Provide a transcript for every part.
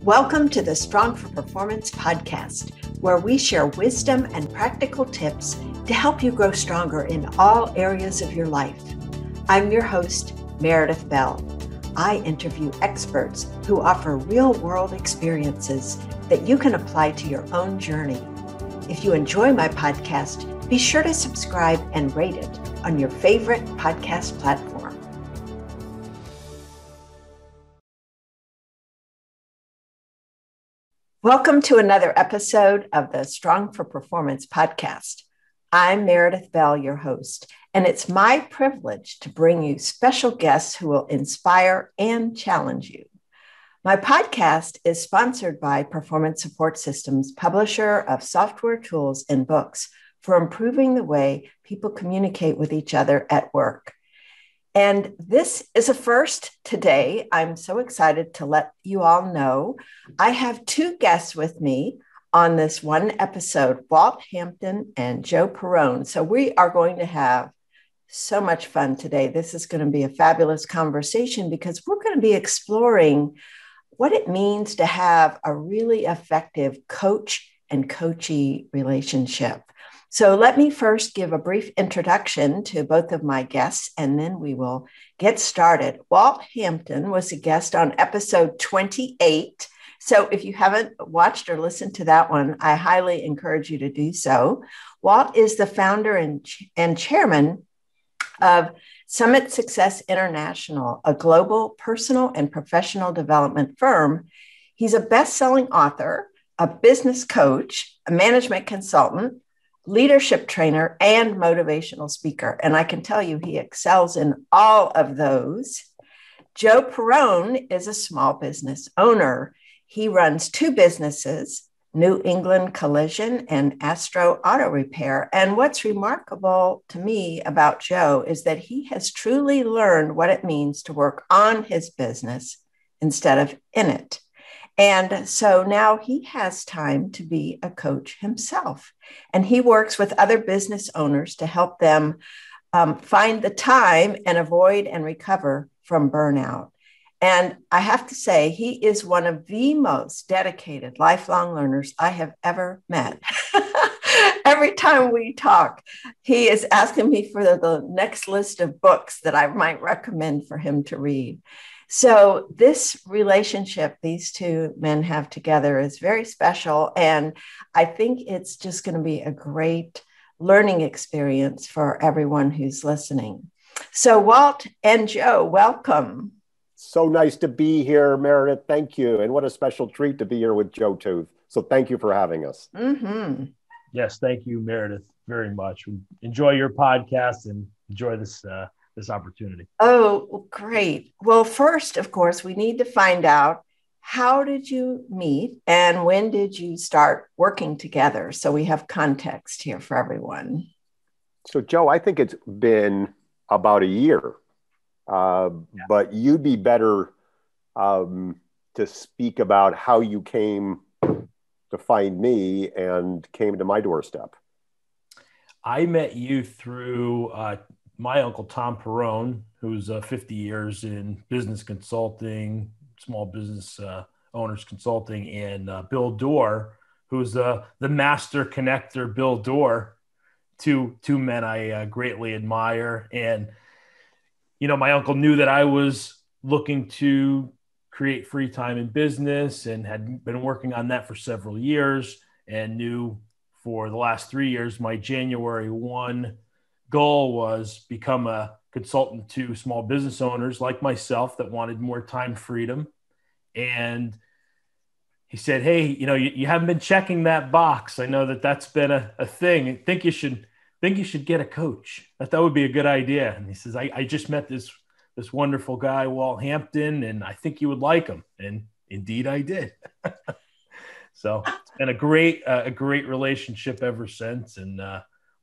Welcome to the Strong for Performance podcast, where we share wisdom and practical tips to help you grow stronger in all areas of your life. I'm your host, Meredith Bell. I interview experts who offer real-world experiences that you can apply to your own journey. If you enjoy my podcast, be sure to subscribe and rate it on your favorite podcast platform. Welcome to another episode of the Strong for Performance podcast. I'm Meredith Bell, your host, and it's my privilege to bring you special guests who will inspire and challenge you. My podcast is sponsored by Performance Support Systems, publisher of software tools and books for improving the way people communicate with each other at work. And this is a first today. I'm so excited to let you all know I have two guests with me on this one episode, Walt Hampton and Joe Perrone. So we are going to have so much fun today. This is going to be a fabulous conversation because we're going to be exploring what it means to have a really effective coach and coachee relationship. So let me first give a brief introduction to both of my guests, and then we will get started. Walt Hampton was a guest on episode 28. So if you haven't watched or listened to that one, I highly encourage you to do so. Walt is the founder and chairman of Summit Success International, a global personal and professional development firm. He's a best-selling author, a business coach, a management consultant, leadership trainer, and motivational speaker. And I can tell you he excels in all of those. Joe Perrone is a small business owner. He runs two businesses, New England Collision and Astro Auto Repair. And what's remarkable to me about Joe is that he has truly learned what it means to work on his business instead of in it. And so now he has time to be a coach himself. And he works with other business owners to help them find the time and avoid and recover from burnout. And I have to say, he is one of the most dedicated lifelong learners I have ever met. Every time we talk, he is asking me for the next list of books that I might recommend for him to read. So this relationship these two men have together is very special. And I think it's just going to be a great learning experience for everyone who's listening. So Walt and Joe, welcome. So nice to be here, Meredith. Thank you. And what a special treat to be here with Joe, too. So thank you for having us. Mm-hmm. Yes, thank you, Meredith, very much. We enjoy your podcast and enjoy this opportunity. Oh, great. Well, first, of course, we need to find out, how did you meet and when did you start working together? So we have context here for everyone. So, Joe, I think it's been about a year, but you'd be better to speak about how you came to find me and came to my doorstep. I met you through my uncle, Tom Perrone, who's 50 years in business consulting, small business owners consulting, and Bill Dorr, who's the master connector, Bill Dorr, two men I greatly admire. And, you know, my uncle knew that I was looking to create free time in business and had been working on that for several years, and knew for the last 3 years, my January 1 goal was become a consultant to small business owners like myself that wanted more time freedom. And he said, hey, you know, you haven't been checking that box. I know that that's been a thing. I think you should get a coach. That would be a good idea. And he says, I just met this wonderful guy, Walt Hampton, and I think you would like him. And indeed I did. So it's been a great relationship ever since. And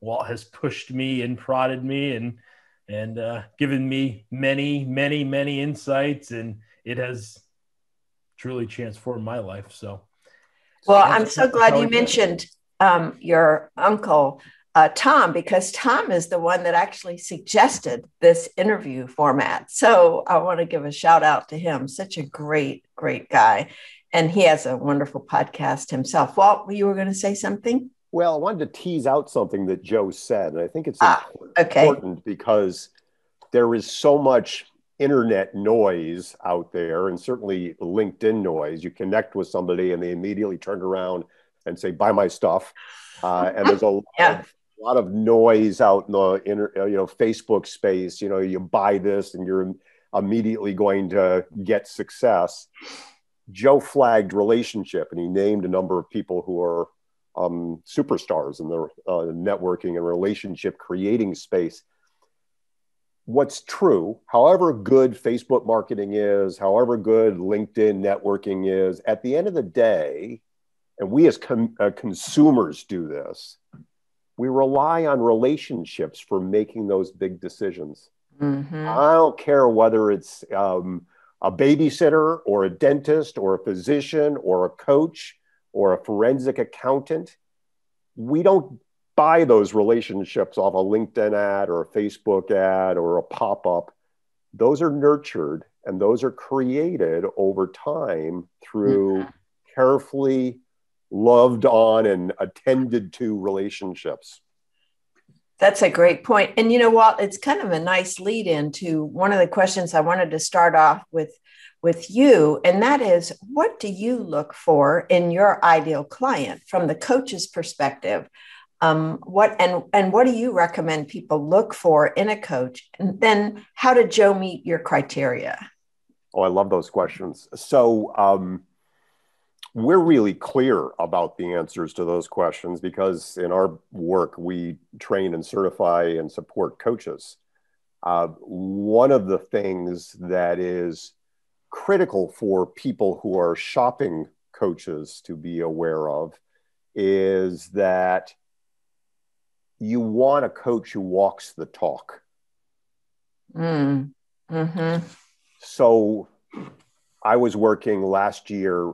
Walt has pushed me and prodded me and given me many insights, and it has truly transformed my life. So, well, I'm so glad you mentioned your uncle, Tom, because Tom is the one that actually suggested this interview format. So I want to give a shout out to him. Such a great guy. And he has a wonderful podcast himself. Walt, you were going to say something? Well, I wanted to tease out something that Joe said, and I think it's okay. important because there is so much internet noise out there, and certainly LinkedIn noise. You connect with somebody and they immediately turn around and say, buy my stuff. And there's a lot of noise out in the Facebook space. You buy this and you're immediately going to get success. Joe flagged relationship, and he named a number of people who are superstars in the networking and relationship creating space. What's true, however good Facebook marketing is, however good LinkedIn networking is, at the end of the day, and we as consumers do this, we rely on relationships for making those big decisions. Mm-hmm. I don't care whether it's a babysitter or a dentist or a physician or a coach or a forensic accountant. We don't buy those relationships off a LinkedIn ad or a Facebook ad or a pop-up. Those are nurtured and those are created over time through carefully loved on and attended to relationships. That's a great point. And Walt, it's kind of a nice lead into one of the questions I wanted to start off with you. And that is, what do you look for in your ideal client from the coach's perspective? What do you recommend people look for in a coach? And then how did Joe meet your criteria? Oh, I love those questions. So we're really clear about the answers to those questions because in our work, we train and certify and support coaches. One of the things that is critical for people who are shopping coaches to be aware of is that you want a coach who walks the talk. Mm-hmm. So I was working last year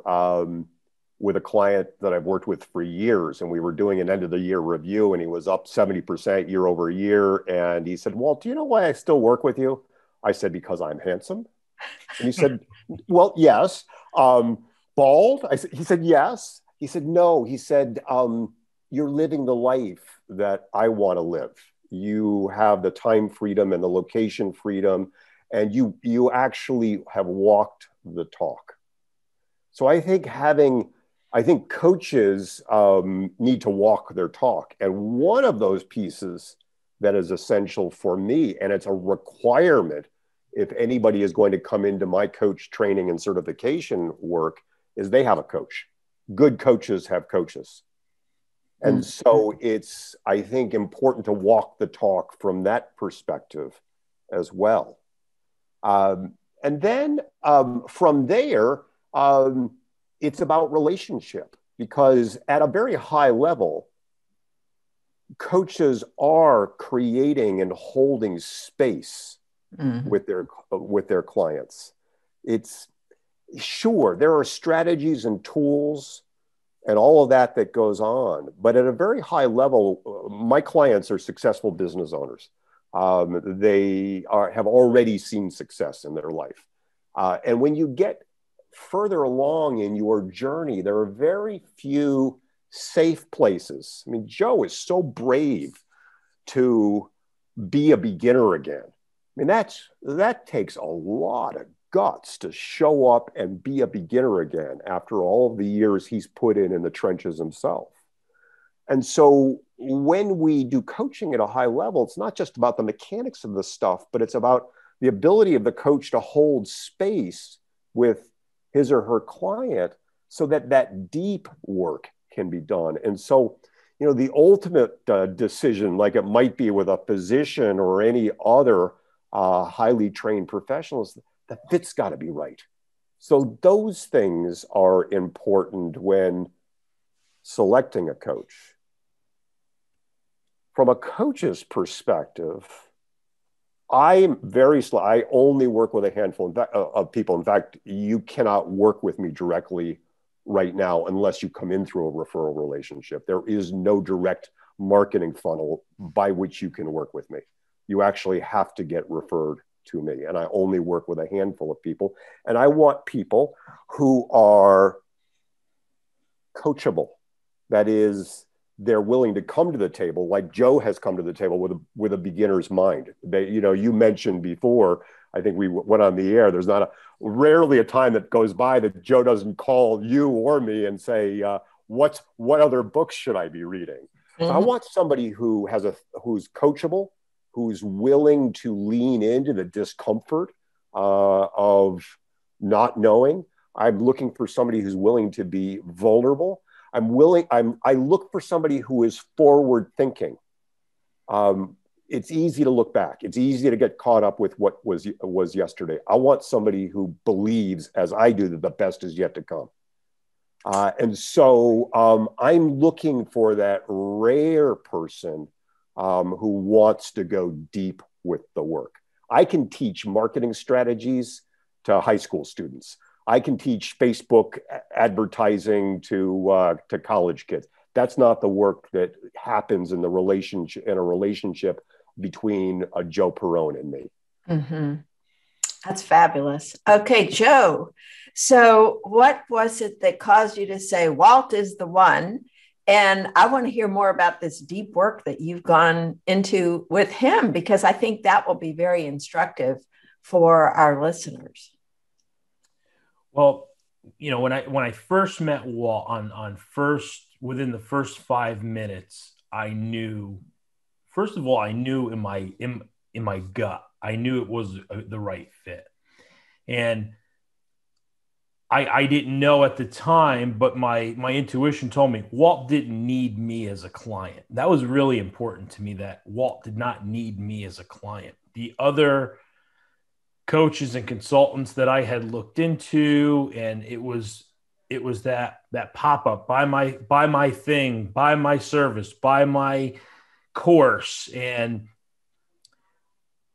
with a client that I've worked with for years, and we were doing an end of the year review, and he was up 70% year over year. And he said, "Walt, do you know why I still work with you?" I said, "Because I'm handsome." And he said, "Well, yes." Bald? He said, "Yes." He said, "No." He said, "You're living the life that I want to live. You have the time freedom and the location freedom, and you actually have walked the talk." So I think coaches need to walk their talk. And one of those pieces that is essential for me, and it's a requirement if anybody is going to come into my coach training and certification work, is they have a coach. Good coaches have coaches. And so it's, I think, important to walk the talk from that perspective as well. And then from there, it's about relationship, because at a very high level, coaches are creating and holding space with their clients. It's sure there are strategies and tools and all of that goes on, but at a very high level, my clients are successful business owners. They have already seen success in their life. And when you get further along in your journey, there are very few safe places. I mean, Joe is so brave to be a beginner again. I mean, that takes a lot of guts to show up and be a beginner again after all of the years he's put in the trenches himself. And so when we do coaching at a high level, it's not just about the mechanics of the stuff, but it's about the ability of the coach to hold space with his or her client so that deep work can be done. And so, the ultimate decision, like it might be with a physician or any other highly trained professionals, the fit's got to be right. So those things are important when selecting a coach. From a coach's perspective, I'm very slow. I only work with a handful of people. In fact, you cannot work with me directly right now unless you come in through a referral relationship. There is no direct marketing funnel by which you can work with me. You actually have to get referred to me. And I only work with a handful of people. And I want people who are coachable. That is, they're willing to come to the table, like Joe has come to the table with a beginner's mind. They, you mentioned before, I think we went on the air, there's rarely a time that goes by that Joe doesn't call you or me and say, what other books should I be reading? Mm-hmm. So I want somebody who's coachable, who's willing to lean into the discomfort of not knowing. I'm looking for somebody who's willing to be vulnerable. I look for somebody who is forward thinking. It's easy to look back. It's easy to get caught up with what was yesterday. I want somebody who believes, as I do, that the best is yet to come. And so I'm looking for that rare person who wants to go deep with the work. I can teach marketing strategies to high school students. I can teach Facebook advertising to college kids. That's not the work that happens in a relationship between a Joe Perrone and me. Mm-hmm. That's fabulous. Okay, Joe. So what was it that caused you to say Walt is the one? And I want to hear more about this deep work that you've gone into with him, because I think that will be very instructive for our listeners. Well, when I first met Walt within the first 5 minutes, I knew, first of all, I knew in my gut, I knew it was the right fit. And I didn't know at the time, but my intuition told me Walt didn't need me as a client. That was really important to me, that Walt did not need me as a client. The other coaches and consultants that I had looked into, and it was that pop-up, buy my thing, buy my service, buy my course. And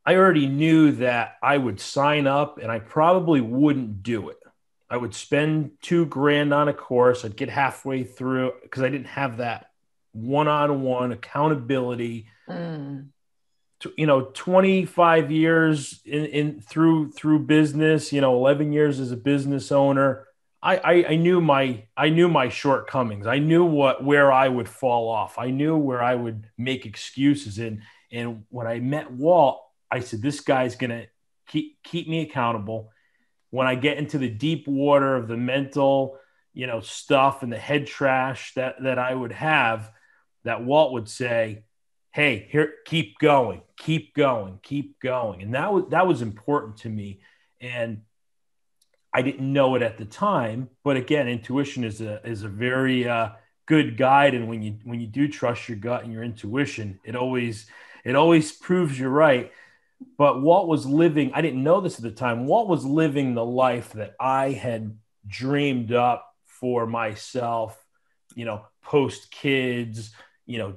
I already knew that I would sign up and I probably wouldn't do it. I would spend $2,000 on a course. I'd get halfway through because I didn't have that one-on-one accountability. 25 years through business, 11 years as a business owner. I knew my shortcomings. I knew where I would fall off. I knew where I would make excuses. And when I met Walt, I said, this guy's going to keep me accountable. When I get into the deep water of the mental, stuff and the head trash that I would have, that Walt would say, hey, here, keep going. And that was important to me. And I didn't know it at the time, but again, intuition is a very good guide. And when you do trust your gut and your intuition, it always proves you're right. But Walt was living, I didn't know this at the time, Walt was living the life that I had dreamed up for myself, post kids,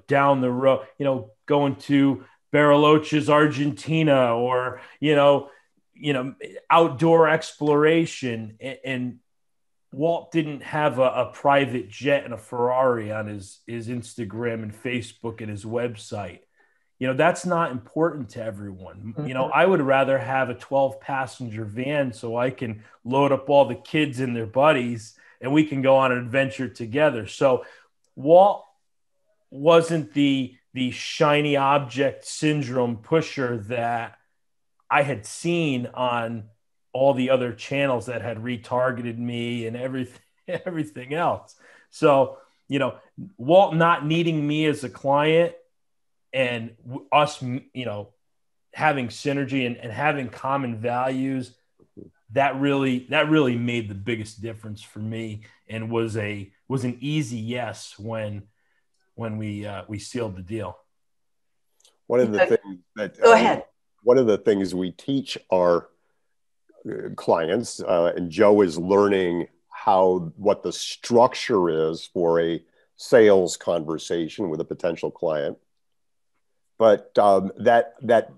down the road, going to Bariloche's Argentina, or, outdoor exploration. And Walt didn't have a private jet and a Ferrari on his Instagram and Facebook and his website. That's not important to everyone. Mm-hmm. I would rather have a 12-passenger van so I can load up all the kids and their buddies and we can go on an adventure together. So Walt wasn't the shiny object syndrome pusher that I had seen on all the other channels that had retargeted me and everything else. So, Walt not needing me as a client, and us, having synergy and having common values, that really made the biggest difference for me, and was an easy yes when we sealed the deal. One of the things that go ahead. One of the things we teach our clients, and Joe is learning what the structure is for a sales conversation with a potential client. But that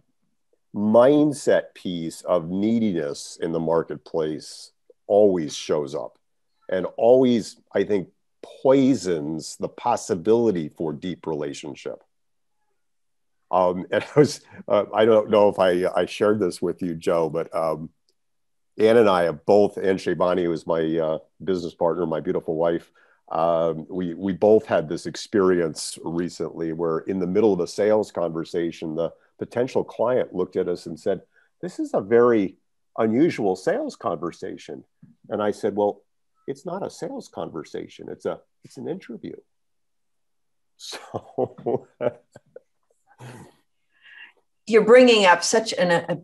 mindset piece of neediness in the marketplace always shows up, and always, I think, poisons the possibility for deep relationship. And I don't know if I shared this with you, Joe, but Ann and I have both, Ann Shabani, who is my business partner, my beautiful wife, We both had this experience recently where in the middle of a sales conversation, the potential client looked at us and said, "This is a very unusual sales conversation." And I said, "Well, it's not a sales conversation. It's an interview." So you're bringing up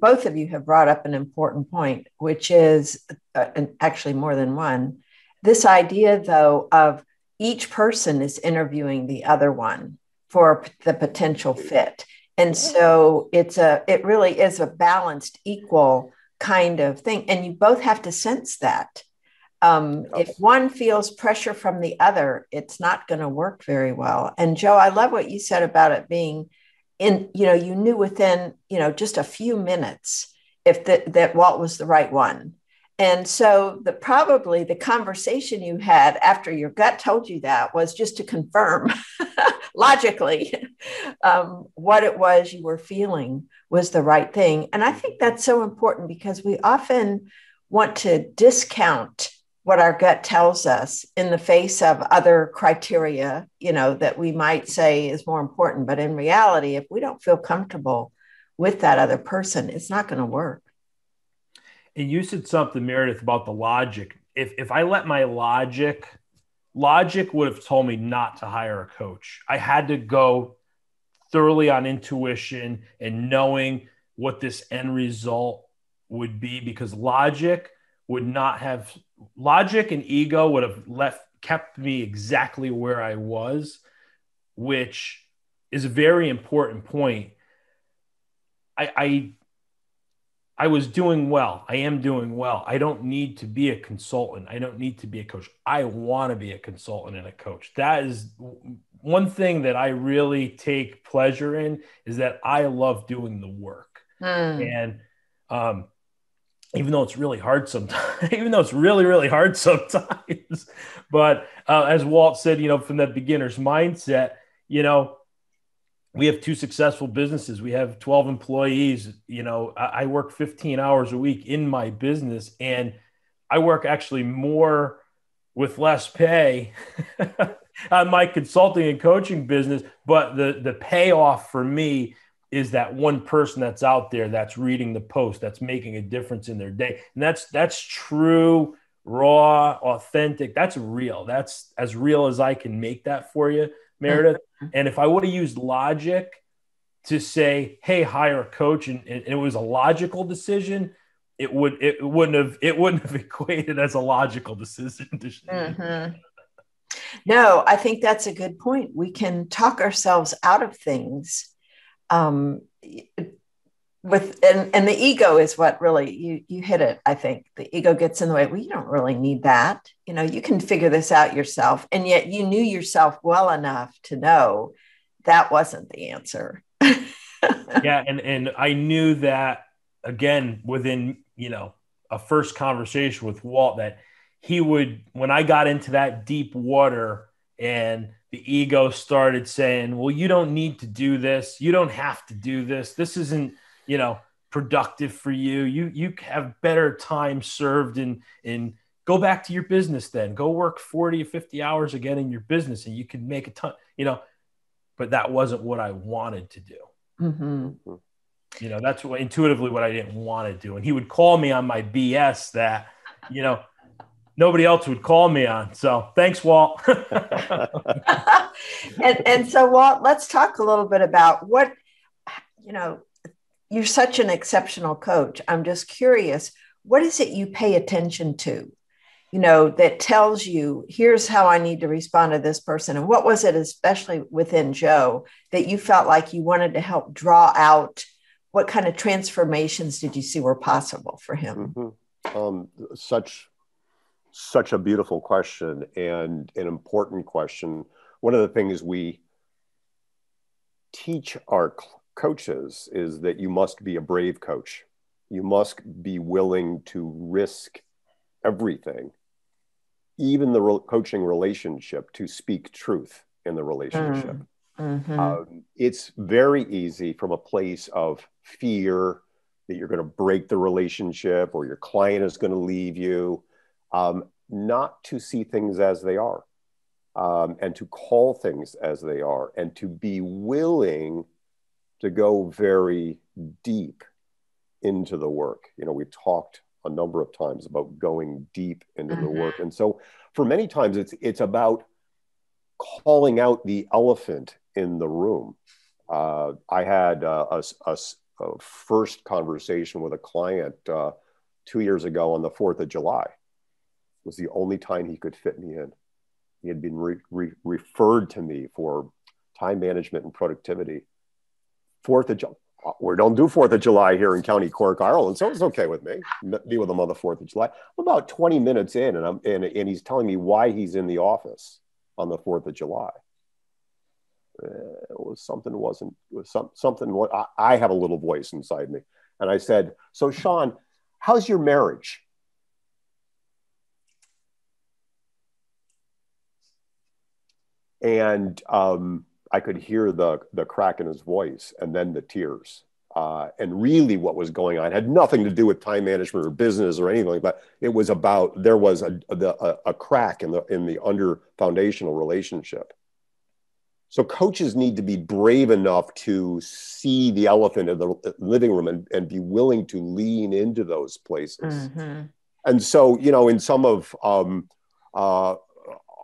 both of you have brought up an important point, which is actually more than one. This idea, though, of each person is interviewing the other one for the potential fit. And so it really is a balanced, equal kind of thing. And you both have to sense that. If one feels pressure from the other, it's not going to work very well. And Joe, I love what you said about it being you knew within, just a few minutes if that Walt was the right one. And so probably the conversation you had after your gut told you that was just to confirm logically what it was you were feeling was the right thing. And I think that's so important because we often want to discount what our gut tells us in the face of other criteria, that we might say is more important. But in reality, if we don't feel comfortable with that other person, it's not going to work. And you said something, Meredith, about the logic. If I let my logic would have told me not to hire a coach. I had to go thoroughly on intuition and knowing what this end result would be, because logic and ego would have kept me exactly where I was, which is a very important point. I was doing well. I am doing well. I don't need to be a consultant. I don't need to be a coach. I want to be a consultant and a coach. That is one thing that I really take pleasure in, is that I love doing the work. And even though it's really hard sometimes, even though it's really, really hard sometimes, but as Walt said, from that beginner's mindset, we have 2 successful businesses. We have 12 employees. I work 15 hours a week in my business, and I work actually more with less pay on my consulting and coaching business. But the payoff for me is that one person that's out there that's reading the post, that's making a difference in their day. And that's true, raw, authentic. That's real. That's as real as I can make that for you, Meredith. And if I would have used logic to say, hey, hire a coach, and it was a logical decision, it wouldn't have equated as a logical decision. Mm-hmm. No, I think that's a good point. We can talk ourselves out of things and the ego is what really you hit it. I think the ego gets in the way. Well, you don't really need that. You can figure this out yourself. And yet you knew yourself well enough to know that wasn't the answer. Yeah. And I knew that, again, within, a first conversation with Walt, that he would, when I got into that deep water and the ego started saying, well, you don't need to do this. You don't have to do this. This isn't, productive for you. You have better time served in go back to your business then. Go work 40 or 50 hours again in your business and you can make a ton, but that wasn't what I wanted to do. Mm-hmm. That's intuitively what I didn't want to do. And he would call me on my BS that, nobody else would call me on. So thanks, Walt. and so, Walt, let's talk a little bit about what, you're such an exceptional coach. I'm just curious, what is it you pay attention to, that tells you, here's how I need to respond to this person? And what was it, especially within Joe, that you felt like you wanted to help draw out? What kind of transformations did you see were possible for him? Mm-hmm. Such a beautiful question and an important question. One of the things we teach our coaches is that you must be a brave coach. You must be willing to risk everything, even the coaching relationship, to speak truth in the relationship. Mm-hmm. It's very easy from a place of fear that you're going to break the relationship or your client is going to leave you, not to see things as they are. and to call things as they are, and to be willing to go very deep into the work. You know, we've talked a number of times about going deep into the work. And so for many times it's about calling out the elephant in the room. I had a first conversation with a client 2 years ago on the 4th of July. It was the only time he could fit me in. He had been referred to me for time management and productivity. 4th of July. We don't do 4th of July here in County Cork, Ireland, so it's okay with me. Be with him on the 4th of July. I'm about 20 minutes in, and he's telling me why he's in the office on the 4th of July. I have a little voice inside me. And I said, so Sean, how's your marriage? And I could hear the crack in his voice and then the tears. And really what was going on had nothing to do with time management or business or anything, but it was about, there was a crack in the under foundational relationship. So coaches need to be brave enough to see the elephant in the living room and be willing to lean into those places. And so, you know, in some of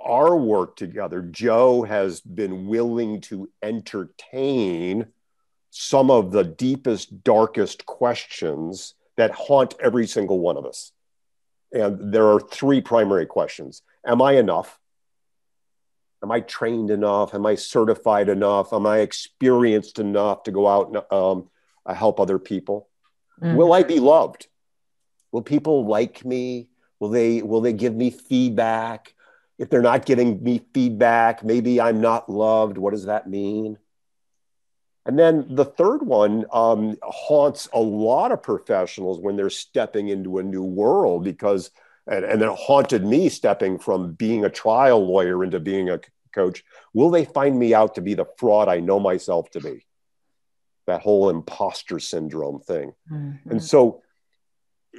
our work together, Joe has been willing to entertain some of the deepest, darkest questions that haunt every single one of us. And there are 3 primary questions. Am I enough? Am I trained enough? Am I certified enough? Am I experienced enough to go out and help other people? Will I be loved? Will people like me? Will they give me feedback? If they're not giving me feedback, maybe I'm not loved. What does that mean? And then the third one haunts a lot of professionals when they're stepping into a new world, because, and it haunted me stepping from being a trial lawyer into being a coach. Will they find me out to be the fraud I know myself to be? That whole imposter syndrome thing. And so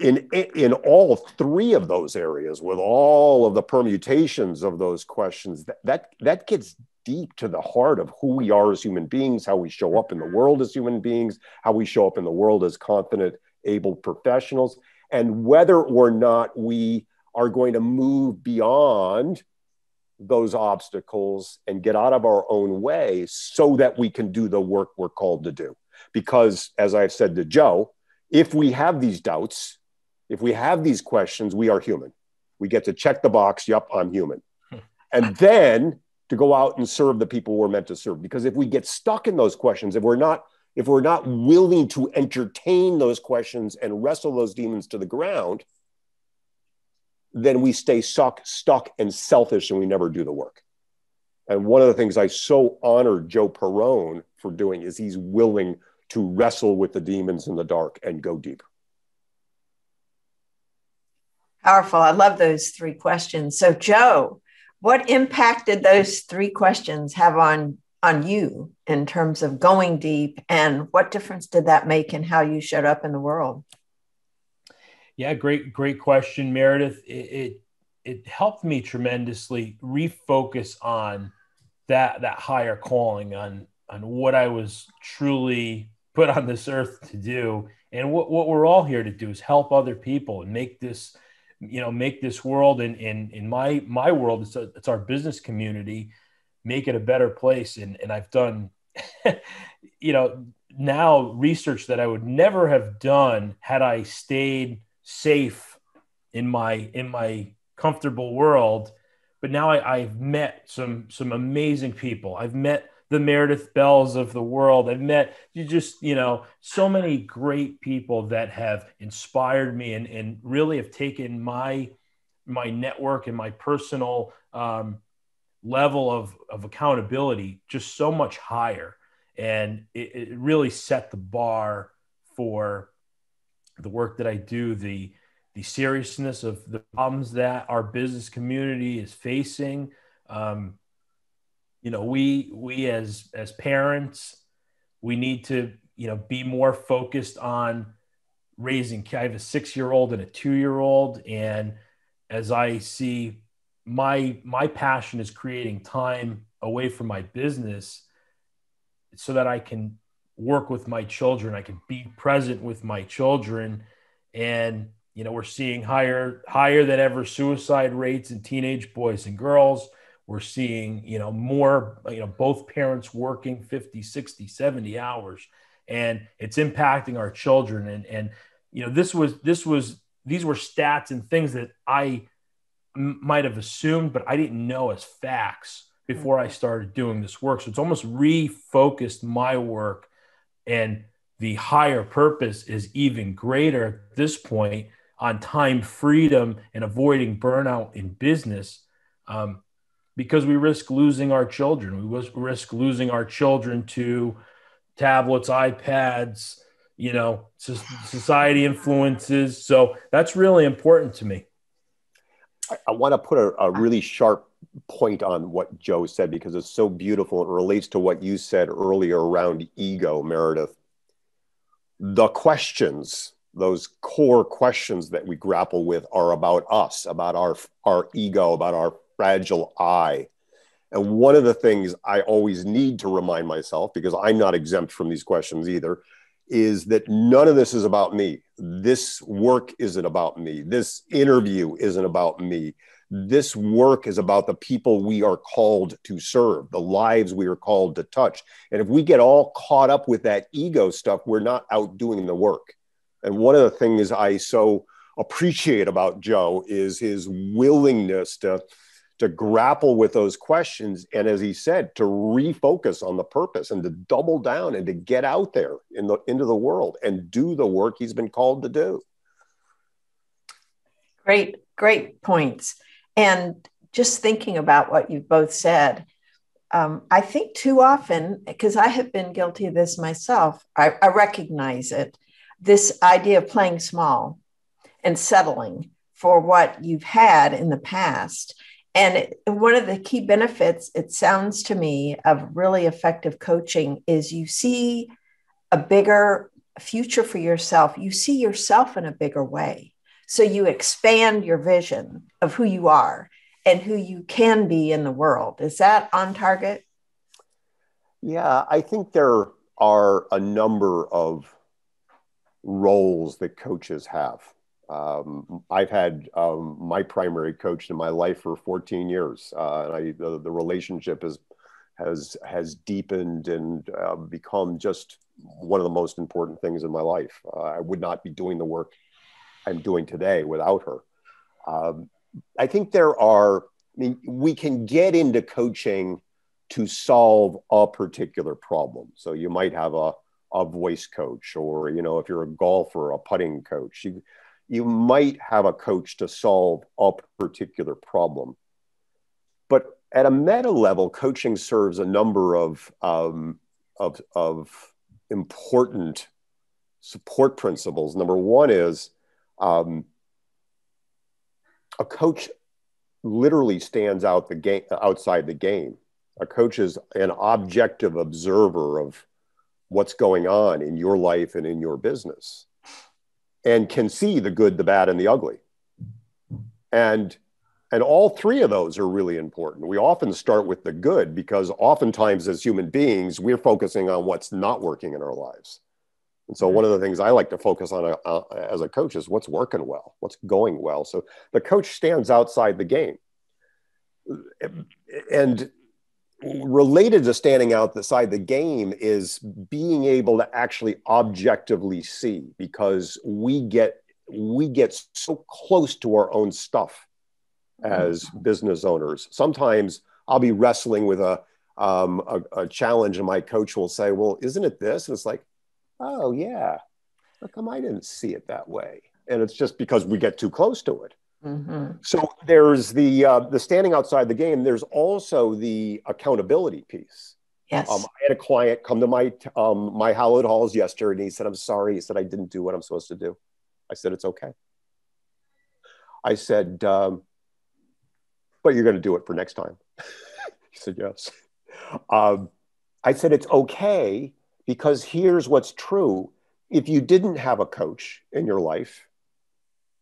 in all 3 of those areas, with all of the permutations of those questions, that gets deep to the heart of who we are as human beings, how we show up in the world as human beings, how we show up in the world as confident, able professionals, and whether or not we are going to move beyond those obstacles and get out of our own way so that we can do the work we're called to do. Because, as I've said to Joe, if we have these doubts, if we have these questions, we are human. We get to check the box, yep, I'm human. And then to go out and serve the people we're meant to serve. Because if we get stuck in those questions, if we're not willing to entertain those questions and wrestle those demons to the ground, then we stay stuck and selfish, and we never do the work. And one of the things I so honor Joe Perrone for doing is he's willing to wrestle with the demons in the dark and go deep. Powerful. I love those 3 questions. So Joe, what impact did those 3 questions have on you in terms of going deep, and what difference did that make in how you showed up in the world? Yeah, great question, Meredith. It helped me tremendously refocus on that higher calling, on what I was truly put on this earth to do, and what we're all here to do is help other people and make this world, and in my world, it's our business community, make it a better place. And I've done, now research that I would never have done had I stayed safe in my comfortable world. But now I've met some amazing people. I've met the Meredith Bells of the world. I've met so many great people that have inspired me and really have taken my network and my personal level of accountability just so much higher. And it really set the bar for the work that I do, the seriousness of the problems that our business community is facing. We as parents, we need to, be more focused on raising. I have a 6-year-old and a 2-year-old. And as I see my passion is creating time away from my business so that I can work with my children. I can be present with my children. And, we're seeing higher than ever suicide rates in teenage boys and girls. We're seeing, more, both parents working 50, 60, 70 hours, and it's impacting our children. And these were stats and things that I might have assumed, but I didn't know as facts before I started doing this work. So it's almost refocused my work, and the higher purpose is even greater at this point on time freedom and avoiding burnout in business, because we risk losing our children. We risk losing our children to tablets, iPads, society influences. So that's really important to me. I want to put a really sharp point on what Joe said, because it's so beautiful. It relates to what you said earlier around ego, Meredith. The questions, those core questions that we grapple with, are about us, about our ego, about our fragile I. And one of the things I always need to remind myself, because I'm not exempt from these questions either, is that none of this is about me. This work isn't about me. This interview isn't about me. This work is about the people we are called to serve, the lives we are called to touch. And if we get all caught up with that ego stuff, we're not out doing the work. And one of the things I so appreciate about Joe is his willingness to grapple with those questions. And as he said, to refocus on the purpose and to double down and to get out there into the world and do the work he's been called to do. Great points. And just thinking about what you've both said, I think too often, because I have been guilty of this myself, I recognize it, this idea of playing small and settling for what you've had in the past. And one of the key benefits, it sounds to me, of really effective coaching is you see a bigger future for yourself. You see yourself in a bigger way. So you expand your vision of who you are and who you can be in the world. Is that on target? Yeah, I think there are a number of roles that coaches have. I've had my primary coach in my life for 14 years. And the relationship has deepened and become just one of the most important things in my life. I would not be doing the work I'm doing today without her. I think we can get into coaching to solve a particular problem. So you might have a voice coach, or, if you're a golfer, a putting coach. You might have a coach to solve a particular problem. But at a meta level, coaching serves a number of important support principles. Number one is a coach literally stands outside the game. A coach is an objective observer of what's going on in your life and in your business, and can see the good, the bad, and the ugly. And all three of those are really important. We often start with the good because oftentimes as human beings, we're focusing on what's not working in our lives. And so one of the things I like to focus on as a coach is what's working well, what's going well. So the coach stands outside the game. And related to standing outside the game is being able to actually objectively see, because we get so close to our own stuff as business owners. Sometimes I'll be wrestling with a challenge, and my coach will say, "Well, isn't it this?" And it's like, "Oh yeah, how come I didn't see it that way?" And it's just because we get too close to it. Mm-hmm. So there's the standing outside the game. There's also the accountability piece. Yes. I had a client come to my hallowed halls yesterday, and he said, "I'm sorry." He said, "I didn't do what I'm supposed to do." I said, "It's okay." I said, "But you're going to do it for next time." He said, "Yes." I said, "It's okay, because here's what's true. If you didn't have a coach in your life,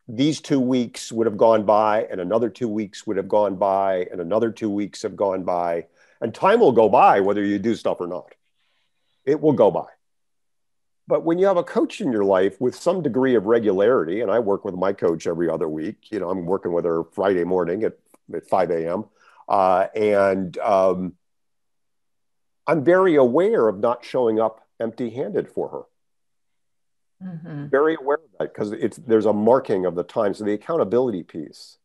these 2 weeks would have gone by, and another 2 weeks would have gone by, and another 2 weeks have gone by, and time will go by whether you do stuff or not. It will go by. But when you have a coach in your life with some degree of regularity, and I work with my coach every other week, I'm working with her Friday morning at 5 a.m. I'm very aware of not showing up empty-handed for her. Mm-hmm. Very aware of that because there's a marking of the time. So the accountability piece.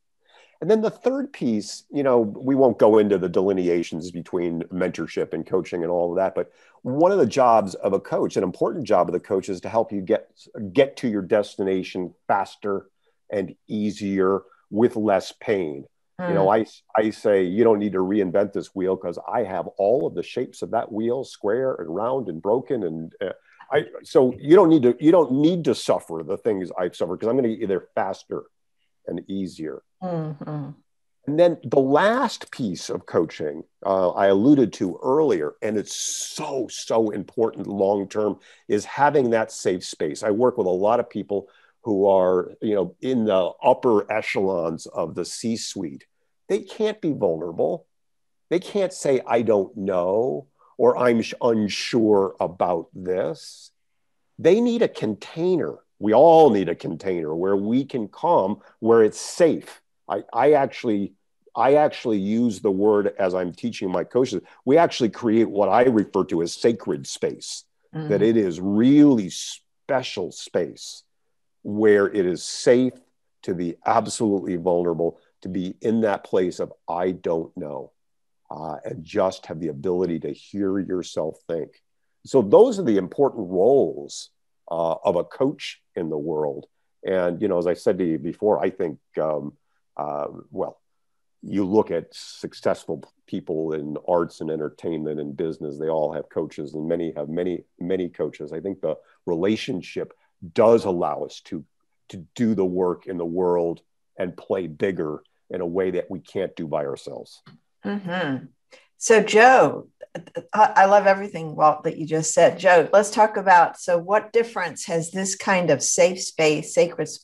And then the third piece, we won't go into the delineations between mentorship and coaching and all of that, but one of the jobs of a coach, an important job of the coach, is to help you get to your destination faster and easier with less pain. I say you don't need to reinvent this wheel because I have all of the shapes of that wheel, square and round and broken, and so you don't need to suffer the things I've suffered because I'm going to get you there faster and easier. Mm-hmm. And then the last piece of coaching I alluded to earlier, and it's so important long-term, is having that safe space. I work with a lot of people who are, in the upper echelons of the C-suite. They can't be vulnerable. They can't say, I don't know, or I'm unsure about this. They need a container. We all need a container where we can come, where it's safe. I actually use the word as I'm teaching my coaches. We actually create what I refer to as sacred space, that it is really special space where it is safe to be absolutely vulnerable, to be in that place of, I don't know, and just have the ability to hear yourself think. So those are the important roles of a coach in the world. And, as I said to you before, I think, you look at successful people in arts and entertainment and business, they all have coaches, and many have many coaches. I think the relationship does allow us to do the work in the world and play bigger in a way that we can't do by ourselves. Mm-hmm. So Joe, I love everything, Walt, that you just said. Joe, let's talk about, so what difference has this kind of safe space,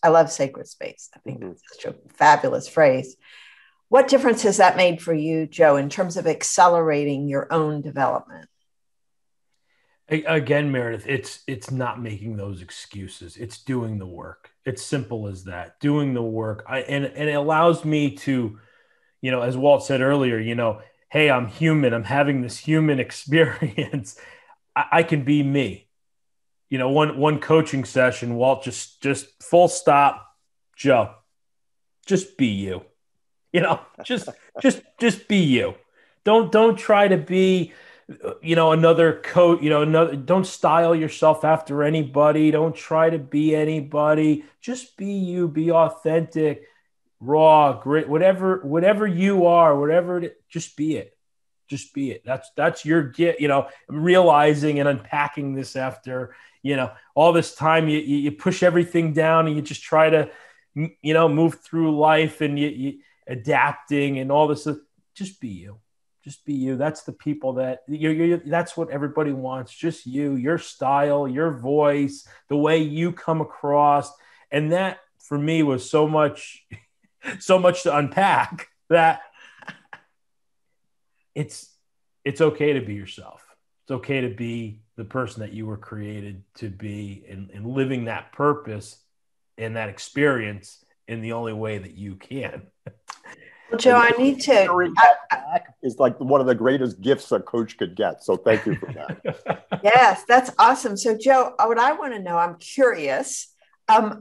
I love sacred space. I think that's such a fabulous phrase. What difference has that made for you, Joe, in terms of accelerating your own development? Again, Meredith, it's not making those excuses. It's doing the work. It's simple as that. Doing the work. And it allows me to, as Walt said earlier, hey, I'm human. I'm having this human experience. I can be me. One coaching session, Walt just full stop, Joe, just be you. Just be you. Don't try to be, another coach, don't style yourself after anybody. Don't try to be anybody. Just be you, be authentic, raw, grit, whatever you are, just be it. Just be it. That's your gift, realizing and unpacking this after, all this time you push everything down and you just try to, move through life and you adapting and all this. Just be you. Just be you. That's the people that that's what everybody wants. Just you, your style, your voice, the way you come across. And that for me was so much to unpack that it's okay to be yourself. It's okay to be the person that you were created to be and living that purpose and that experience in the only way that you can. Well, Joe, I need to. It's like one of the greatest gifts a coach could get. So thank you for that. Yes, that's awesome. So, Joe, what I want to know, I'm curious,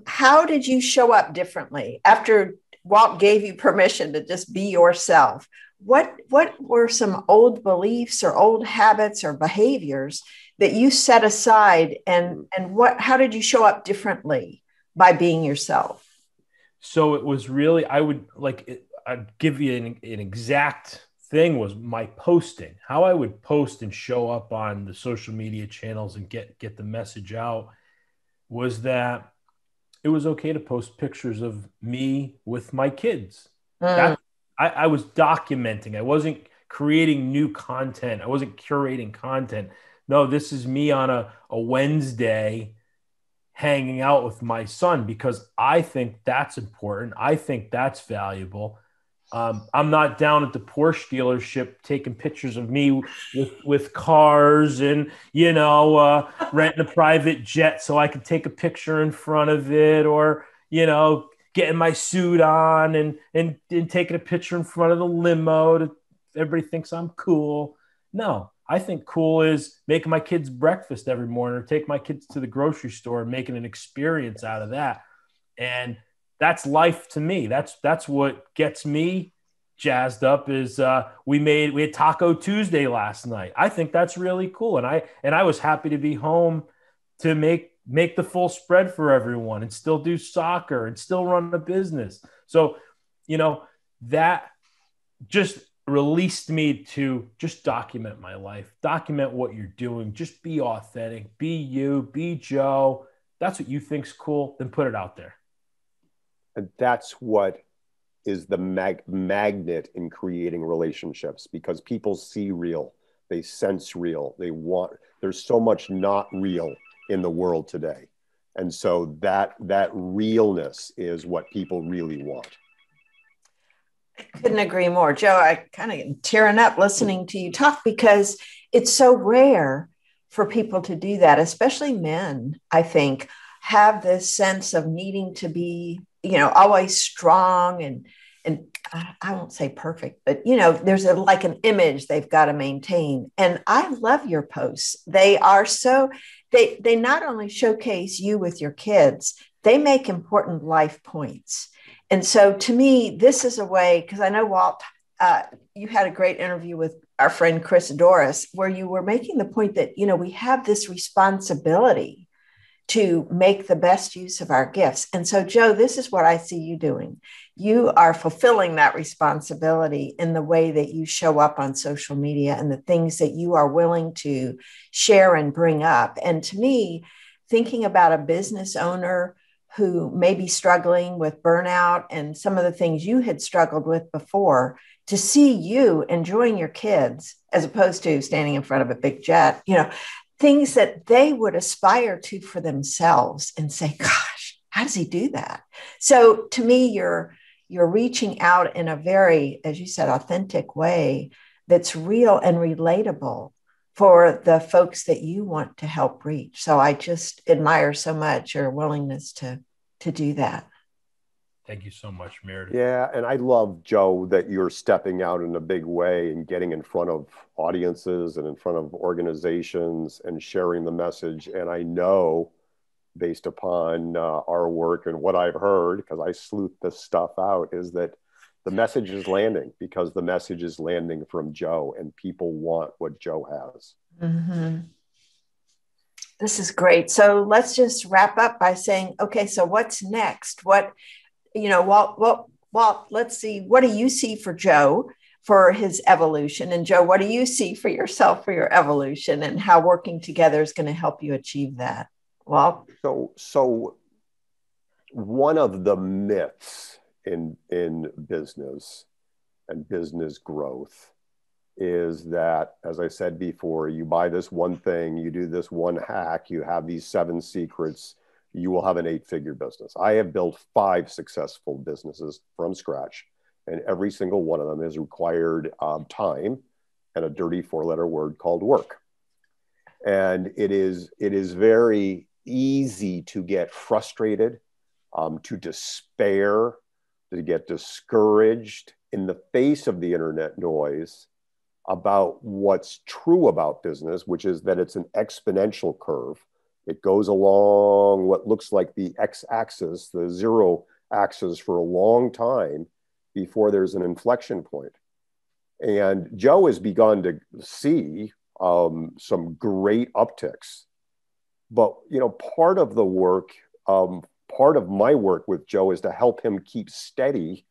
how did you show up differently after Walt gave you permission to just be yourself? What were some old beliefs or old habits or behaviors that you set aside, and how did you show up differently by being yourself? So it was really, I'd give you an exact thing was my posting, how I would post and show up on the social media channels and get the message out, was that it was okay to post pictures of me with my kids. I was documenting. I wasn't creating new content. I wasn't curating content. No, this is me on a Wednesday hanging out with my son because I think that's important. I think that's valuable. I'm not down at the Porsche dealership taking pictures of me with cars and, renting a private jet so I can take a picture in front of it, or, getting my suit on and taking a picture in front of the limo. Everybody thinks I'm cool. No, I think cool is making my kids breakfast every morning, or take my kids to the grocery store and making an experience out of that. And that's life to me. That's what gets me jazzed up. Is we had Taco Tuesday last night. I think that's really cool, and I was happy to be home to make the full spread for everyone and still do soccer and still run a business. So, that just released me to just document my life, document what you're doing, just be authentic, be you, be Joe. That's what you think's cool, then put it out there. And that's what is the magnet in creating relationships, because people see real, they sense real, there's so much not real in the world today. And so that realness is what people really want. I couldn't agree more. Joe, I kind of tearing up listening to you talk, because it's so rare for people to do that, especially men, I think, have this sense of needing to be, always strong and I won't say perfect, but there's like an image they've got to maintain. And I love your posts. They are they not only showcase you with your kids, they make important life points. And so to me, this is a way, because I know, Walt, you had a great interview with our friend Chris Doris, where you were making the point that, we have this responsibility to make the best use of our gifts. And so, Joe, this is what I see you doing. You are fulfilling that responsibility in the way that you show up on social media and the things that you are willing to share and bring up. And to me, thinking about a business owner who may be struggling with burnout and some of the things you had struggled with before, to see you enjoying your kids as opposed to standing in front of a big jet, things that they would aspire to for themselves and say, gosh, how does he do that? So to me, you're reaching out in a very, as you said, authentic way that's real and relatable for the folks that you want to help reach. So I just admire so much your willingness to do that. Thank you so much, Meredith. Yeah, and I love, Joe, that you're stepping out in a big way and getting in front of audiences and in front of organizations and sharing the message. And I know, based upon our work and what I've heard, because I sleuth this stuff out, is that the message is landing, because the message is landing from Joe, and people want what Joe has. Mm-hmm. This is great. So let's just wrap up by saying, okay, so what's next? Walt, let's see, what do you see for Joe for his evolution? And Joe, what do you see for yourself for your evolution, and how working together is going to help you achieve that? Walt? So one of the myths in business and business growth is that, as I said before, you buy this one thing, you do this one hack, you have these 7 secrets, you will have an 8-figure business. I have built 5 successful businesses from scratch, and every single one of them has required time and a dirty 4-letter word called work. And it is very easy to get frustrated, to despair, to get discouraged in the face of the internet noise about what's true about business, which is that it's an exponential curve. It goes along what looks like the x-axis, the 0 axis, for a long time before there's an inflection point. And Joe has begun to see some great upticks. But, part of the work, part of my work with Joe is to help him keep steady,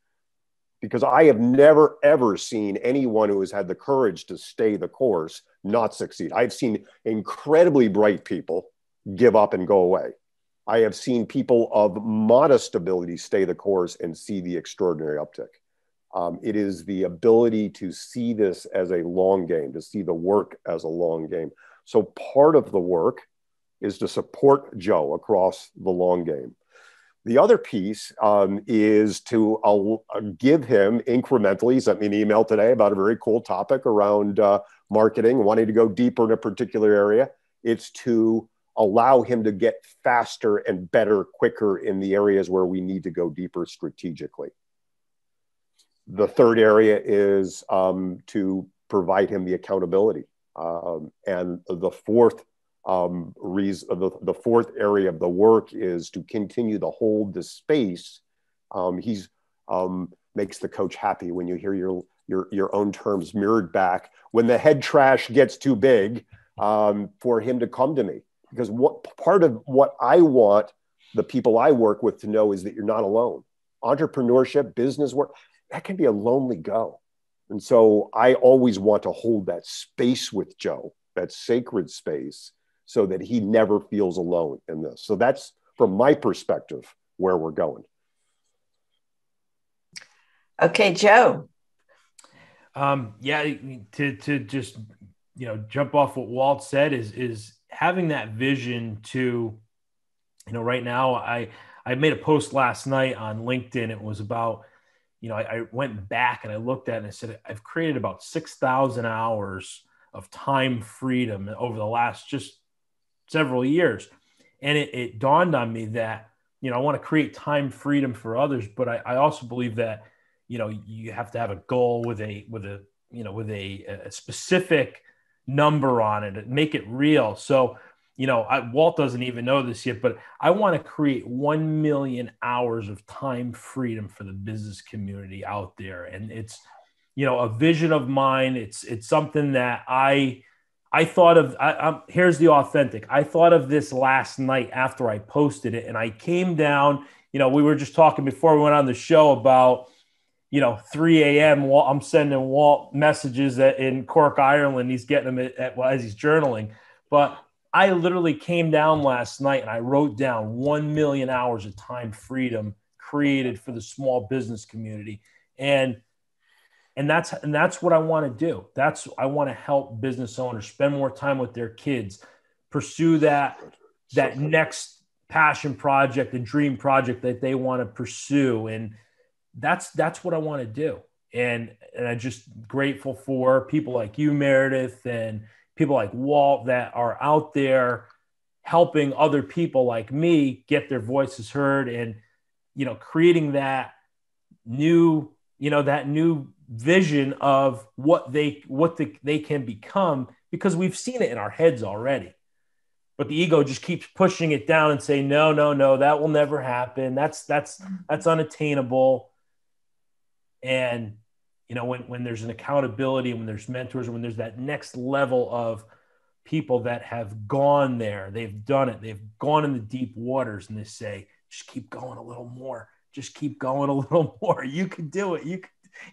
because I have never, ever seen anyone who has had the courage to stay the course not succeed. I've seen incredibly bright people give up and go away. I have seen people of modest ability stay the course and see the extraordinary uptick. It is the ability to see this as a long game, to see the work as a long game. So part of the work is to support Joe across the long game. The other piece is to give him incrementally. He sent me an email today about a very cool topic around marketing, wanting to go deeper in a particular area. It's to allow him to get faster and better, quicker in the areas where we need to go deeper strategically. The third area is to provide him the accountability. And the fourth the fourth area of the work is to continue to hold the space. He's makes the coach happy when you hear your own terms mirrored back. When the head trash gets too big, for him to come to me, because part of what I want the people I work with to know is that you're not alone. Entrepreneurship, business work, that can be a lonely go. And so I always want to hold that space with Joe, that sacred space, so that he never feels alone in this. So that's, from my perspective, where we're going. Okay, Joe. Yeah, to just, jump off what Walt said is having that vision to, right now I made a post last night on LinkedIn. It was about, I went back and I looked at it and I said, I've created about 6,000 hours of time freedom over the last just several years. And it dawned on me that, I want to create time freedom for others, but I also believe that, you have to have a goal with a specific number on it, make it real. So, Walt doesn't even know this yet, but I want to create 1 million hours of time freedom for the business community out there. And it's, a vision of mine. It's something that I thought of. Here's the authentic. I thought of this last night after I posted it, and I came down, we were just talking before we went on the show about, 3 a.m. I'm sending Walt messages in Cork, Ireland. He's getting them as he's journaling. But I literally came down last night and I wrote down 1 million hours of time freedom created for the small business community. And that's what I want to do. I want to help business owners spend more time with their kids, pursue that next passion project and dream project that they want to pursue. And that's what I want to do. And I'm just grateful for people like you, Meredith, and people like Walt that are out there helping other people like me get their voices heard and, creating that new vision of what they can become, because we've seen it in our heads already. But the ego just keeps pushing it down and saying, no, that will never happen. That's unattainable. And, when there's an accountability, when there's mentors, when there's that next level of people that have gone there, they've done it, they've gone in the deep waters, and they say, just keep going a little more, just keep going a little more. You can do it. You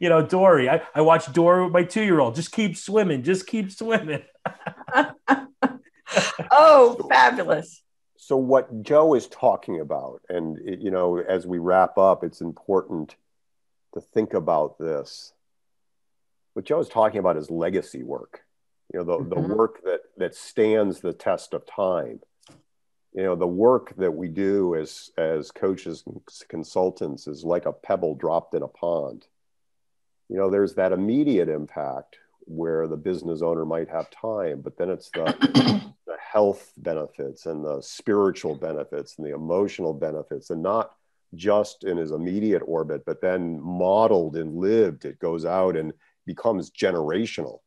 can, Dory, I watched Dory with my 2-year-old, just keep swimming, just keep swimming. Oh, fabulous. So what Joe is talking about, and, as we wrap up, it's important to think about this. What Joe is talking about is legacy work, the work that stands the test of time. The work that we do as coaches and consultants is like a pebble dropped in a pond. There's that immediate impact where the business owner might have time, but then it's the health benefits and the spiritual benefits and the emotional benefits, and not just in his immediate orbit, but then modeled and lived. It goes out and becomes generational.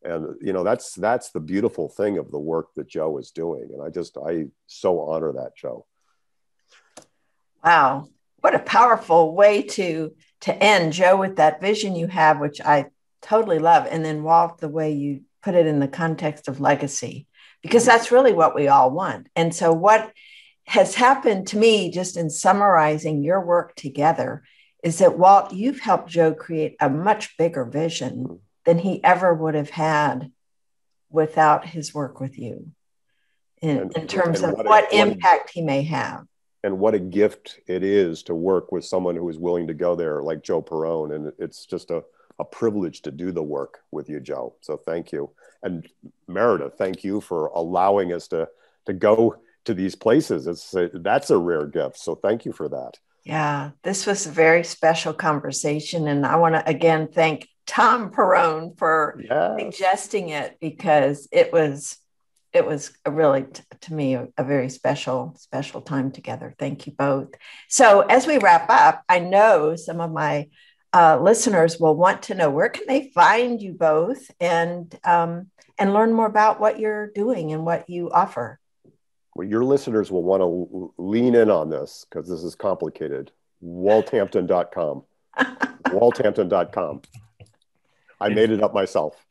And, that's the beautiful thing of the work that Joe is doing. And I so honor that, Joe. Wow. What a powerful way to end, Joe, with that vision you have, which I totally love. And then Walt, the way you put it in the context of legacy, because that's really what we all want. And so what has happened to me, just in summarizing your work together, is that, Walt, you've helped Joe create a much bigger vision than he ever would have had without his work with you in terms of what impact he may have. And what a gift it is to work with someone who is willing to go there, like Joe Perrone. And it's just a privilege to do the work with you, Joe. So thank you. And Meredith, thank you for allowing us to to go to these places. That's a rare gift. So thank you for that. Yeah, this was a very special conversation. And I want to again thank Tom Perrone for suggesting it, because it was a really, to me, a very special time together. Thank you both. So as we wrap up, I know some of my listeners will want to know, where can they find you both and learn more about what you're doing and what you offer? Well, your listeners will want to lean in on this because this is complicated. WaltHampton.com. WaltHampton.com. I made it up myself.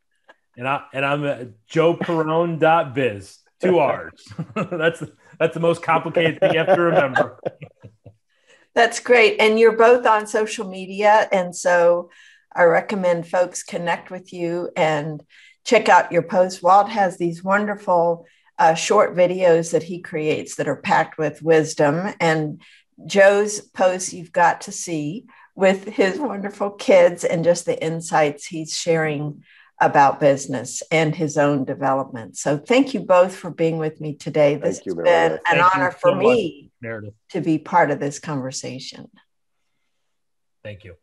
And I'm joeperrone.biz. 2 R's. That's the most complicated thing you have to remember. That's great. And you're both on social media. And so I recommend folks connect with you and check out your posts. Walt has these wonderful short videos that he creates that are packed with wisdom. And Joe's posts you've got to see with his wonderful kids and just the insights he's sharing about business and his own development. So thank you both for being with me today. This has been an honor for me, Meredith, to be part of this conversation. Thank you.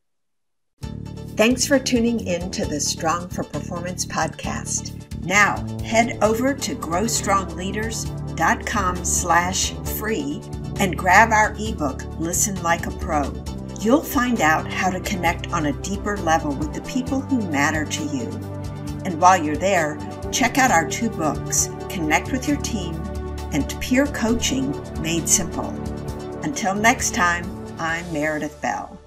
Thanks for tuning in to the Strong for Performance podcast. Now head over to growstrongleaders.com/free and grab our ebook, Listen Like a Pro. You'll find out how to connect on a deeper level with the people who matter to you. And while you're there, check out our 2 books, Connect with Your Team and Peer Coaching Made Simple. Until next time, I'm Meredith Bell.